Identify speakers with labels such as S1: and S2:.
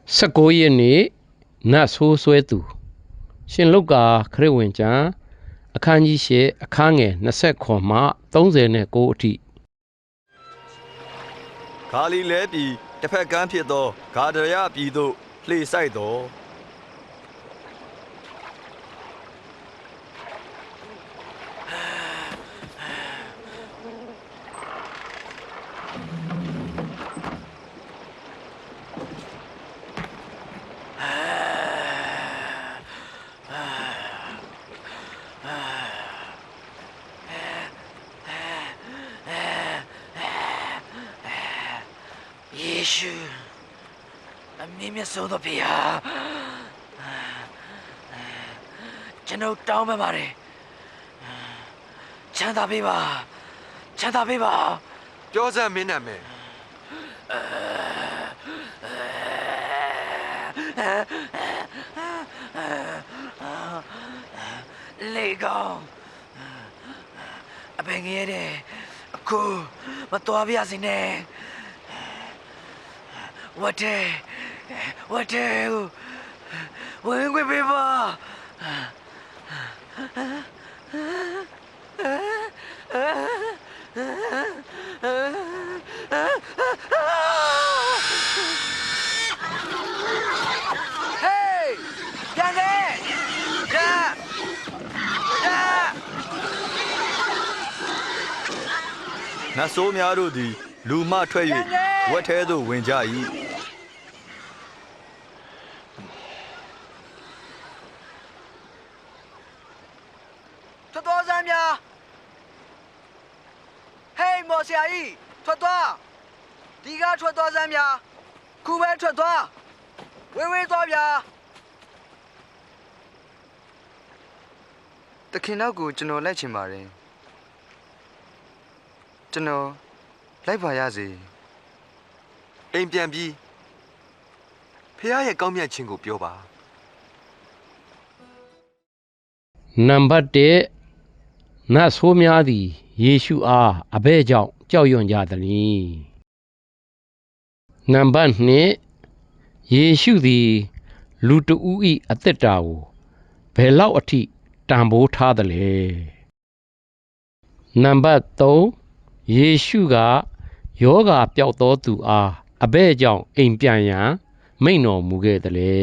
S1: 19ရက်နေ့နတ်ဆိုးဆွဲသူရှင်လုကာခရစ်ဝင်ကျမ်းအခန်းကြီး8အခန်းငယ်29မှ39အထိ
S2: ဂါလိလဲပြည်တစ်ဖက်ကမ်းဖြစ်သောဂါဒရပြည်သို့လှေဆိုင်တော်
S3: ယေရှုအမြင့်မြတ်ဆုံးသောဘုရားကျွန်ုပ်တောင်းပန်ပါတယ်ချမ်းသာပေးပါချမ်းသာပေးပါ
S2: ပြောစမ်းမင်းနာမည်
S3: လေကောင်အပင်ငယ်တဲ့အခုမတော်ပြစီနဲ့ဝတ်တယ်ဝင်ခွင့်ပေးပါ
S2: နတ်ဆိုးများတို့သည်လူမှထွက်၍ဝက်ထဲသို့ဝင်ကြ၏
S3: ထွက်သွားစမ်းများဟေးမော်ဆရာကြီးထွက်သွားဒီကထွက်သွားစမ်းများခုပဲထွက်သွားဝေးသွားဗျာ
S4: တခင်နောက်ကိုကျွန်တော်လိုက်ချင်ပါတယ်ကျွန်တော်လိုက်ပါရစေ
S2: အိမ်ပြန်ပြီးဖះရဲ့ကောင်းမြတ်ခြင်းကိုပြောပါ
S1: နံပါတ်1နတ်ဆိုးများသည်ယေရှုအားအဘဲကြောင့်ကြောက်ရွံ့ကြသည်နံပါတ်2ယေရှုသည်လူတဦး၏အသက်တာကိုဘယ်လောက်အထိတန်ဖိုးထားသလဲနံပါတ်3ယေရှုကယောဂါပျောက်သောသူအားအဘဲကြောင့်အိမ်ပြန်ရန်မိန့်တော်မူခဲ့သလဲ